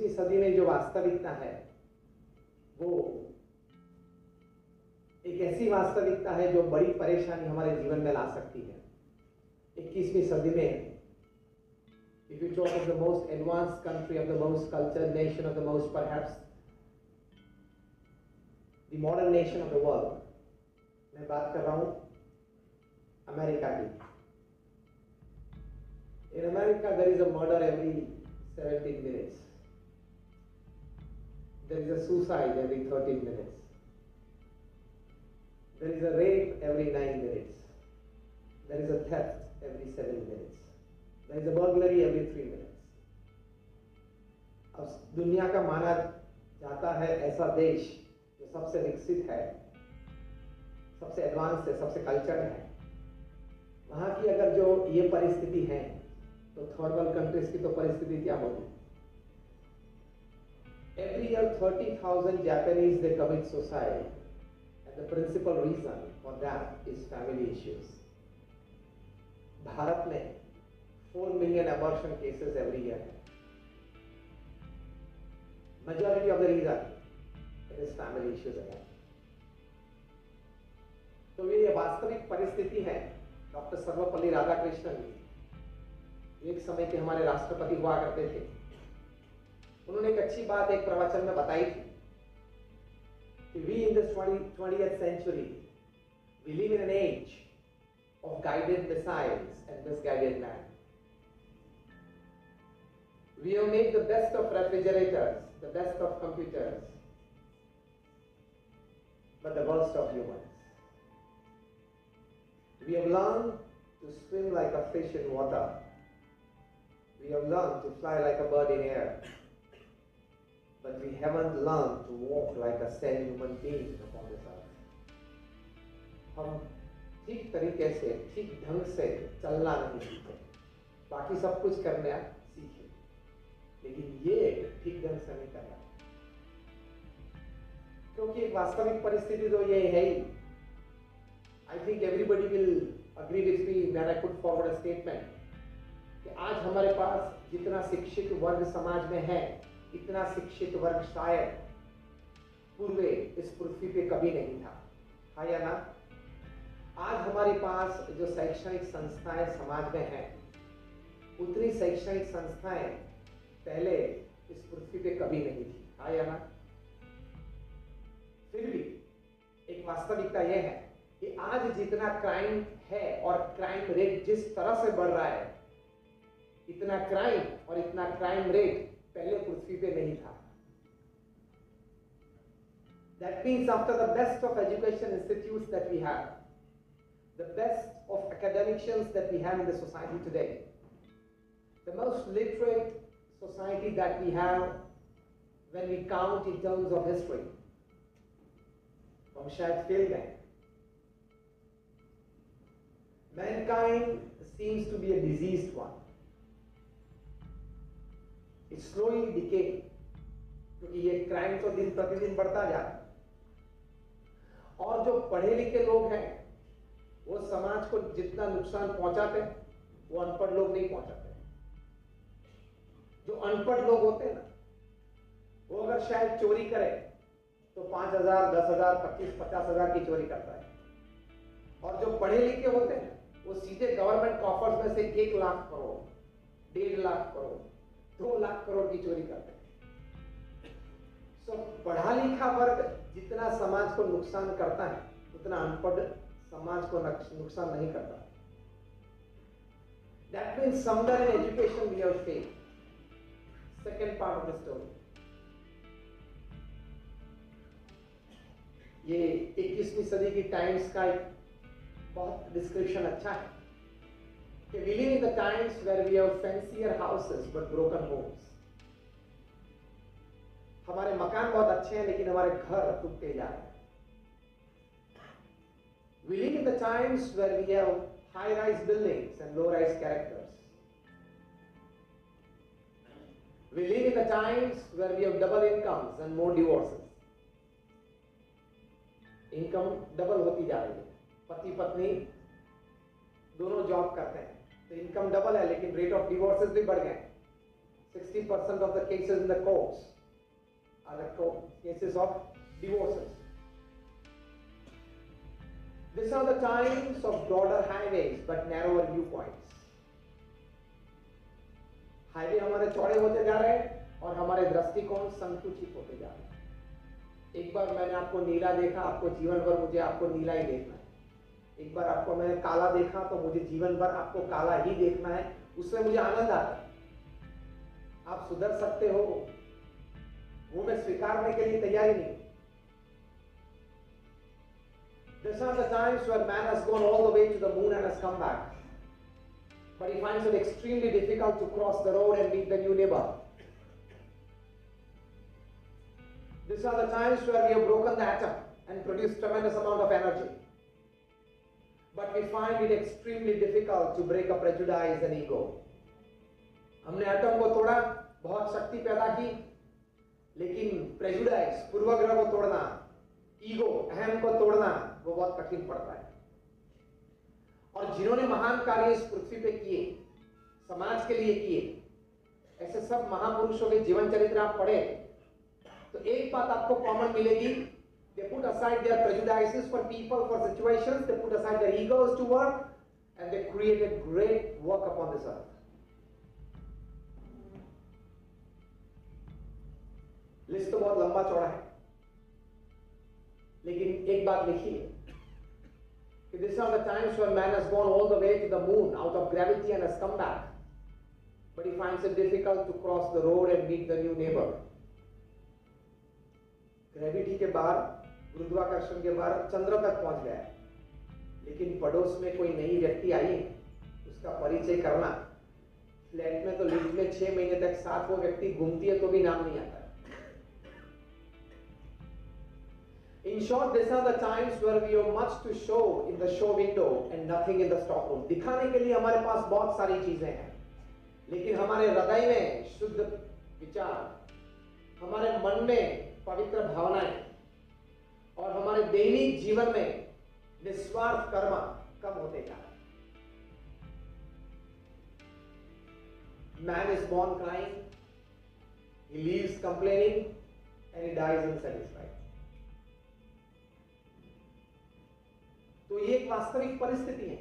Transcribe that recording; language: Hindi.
21वीं सदी में जो वास्तविकता है वो एक ऐसी वास्तविकता है जो बड़ी परेशानी हमारे जीवन में ला सकती है। 21वीं सदी में if you talk of the most advanced country, of the most cultured nation, of the most perhaps the modern nation of the world, मैं बात कर रहा हूं अमेरिका की। In America there is a murder every 17 minutes. There is a suicide every 13 minutes. There is a rape every 9 minutes. There is a theft every 7 minutes. There is a burglary every 3 minutes. अब दुनिया का माना जाता है ऐसा देश जो सबसे विकसित है, सबसे एडवांस है, सबसे कल्चर्ड है, वहां की अगर जो ये परिस्थिति है तो थर्ड वर्ल्ड कंट्रीज की तो परिस्थिति क्या होगी? Every year 30,000 Japanese they commit suicide, and the principal reason for that is family issues. Bharat में 4 million abortion cases every year. Majority of the reason it is family issues again. तो ये वास्तविक परिस्थिति है। डॉक्टर सर्वपल्ली राधाकृष्णन जी एक समय के हमारे राष्ट्रपति हुआ करते थे। उन्होंने एक अच्छी बात एक प्रवचन में बताई थी कि we in this 20th century we live in an age of guided missiles and misguided man. We have made the best of refrigerators, the best of computers, but the worst of humans. We have learned to swim like a fish in water. We have learned to fly like a bird in air. But we haven't learned to walk like a sane human being upon this earth. हम ठीक तरीके से, ठीक ढंग से चलना नहीं सीखे, बाकी सब कुछ करना सीखे, लेकिन ये ठीक ढंग से नहीं करना, क्योंकि एक वास्तविक परिस्थिति तो ये है ही। I think everybody will agree with me when I put forward a statement कि आज हमारे पास जितना शिक्षित वर्ग समाज में है, इतना शिक्षित वर्ग शायद पूर्वे इस पृथ्वी पे कभी नहीं था, हाँ या ना? आज हमारे पास जो शैक्षणिक संस्थाएं समाज में हैं, उतनी शैक्षणिक संस्थाएं पहले इस पृथ्वी पे कभी नहीं थी, हाँ या ना? फिर भी एक वास्तविकता यह है कि आज जितना क्राइम है और क्राइम रेट जिस तरह से बढ़ रहा है, इतना क्राइम और इतना क्राइम रेट पहले पृथ्वी पे नहीं था। That means after the best of education institutes that we have, the best of academicians that we have in the society today, the most literate society that we have when we count in terms of history, हम शायद फेल गए। Mankind seems to be a diseased one. It's slowly decaying, क्योंकि ये क्राइम तो दिन प्रतिदिन बढ़ता जा रहा है, और जो पढ़े लिखे लोग हैं वो समाज को जितना नुकसान पहुंचाते हैं वो अनपढ़ लोग नहीं पहुंचाते। जो अनपढ़ लोग होते हैं ना, वो अगर शायद चोरी करे तो 5,000, 10,000, 25,000, 50,000 की चोरी करता है, और जो पढ़े लिखे होते हैं वो सीधे गवर्नमेंट कॉफर्स में से 1 लाख करोड़, 1.5 लाख करोड़, 2 लाख करोड़ की चोरी करते हैं। पढ़ा लिखा वर्ग जितना समाज को नुकसान करता है, उतना अनपढ़ समाज को नुकसान नहीं करता। That means somewhere in education we have failed. Second part of the story. ये 21वीं सदी की टाइम्स का एक बहुत डिस्क्रिप्शन अच्छा है कि we live in the times where we have fancier houses but broken homes. हमारे मकान बहुत अच्छे हैं लेकिन हमारे घर टूटते जा रहे हैं। We live in the times where we have high-rise buildings and low-rise characters. We live in the times where we have double incomes and more divorces. Income double होती जा रही है, पति पत्नी दोनों जॉब करते हैं तो इनकम डबल है, लेकिन रेट ऑफ डिवोर्सेस भी बढ़ गए। 60% of the cases in the courts are the cases of divorces. These are the times of broader highways but narrower viewpoints. Highway हमारे चौड़े होते जा रहे हैं और हमारे दृष्टिकोण संकुचित होते जा रहे हैं। एक बार मैंने आपको नीला देखा, आपको जीवन भर मुझे आपको नीला ही देखना है। एक बार आपको मैंने काला देखा तो मुझे जीवन भर आपको काला ही देखना है। उसमें मुझे आनंद आता है। आप सुधर सकते हो, वो मैं स्वीकारने के लिए तैयार ही नहीं। These are the times where man has gone all the way to the moon and has come back, but he finds it extremely difficult to cross the road and meet the new neighbor. These are the times where we have broken the atom and produced tremendous amount of energy, but we find it extremely difficult to break a prejudice and ego. हमने एटम को तोड़ा, बहुत शक्ति पैदा की, लेकिन प्रेजुडाइज, पूर्वाग्रह को तोड़ना, ईगो, अहम को तोड़ना, वो बहुत कठिन पड़ता है। और जिन्होंने महान कार्य इस पृथ्वी पे किए, समाज के लिए किए, ऐसे सब महापुरुषों के जीवन चरित्र आप पढ़े तो एक बात आपको कॉमन मिलेगी। They put aside their prejudices for people, for situations, they put aside their egos to work, and they created great work upon this earth. List तो बहुत लंबा चौड़ा है, लेकिन एक बात लिखिए कि these are the times when man has gone all the way to the moon out of gravity and has come back, but he finds it difficult to cross the road and meet the new neighbor. Gravity के बाहर, गुरुत्वाकर्षण के बाहर चंद्र तक पहुंच गया, लेकिन पड़ोस में कोई नई व्यक्ति आई, उसका परिचय करना, फ्लैट में तो लिफ्ट में 6 महीने तक साथ वो व्यक्ति घूमती है तो भी नाम नहीं आता। In short, these are the times where we have much to show in the show window and nothing in the stock room. दिखाने के लिए हमारे पास बहुत सारी चीजें हैं, लेकिन हमारे हृदय में शुद्ध विचार, हमारे मन में पवित्र भावनाएं और हमारे दैनिक जीवन में निस्वार्थ कर्म कम होते जा रहे हैं। Man is born crying, he lives complaining, and he dies unsatisfied. तो ये एक वास्तविक परिस्थिति है।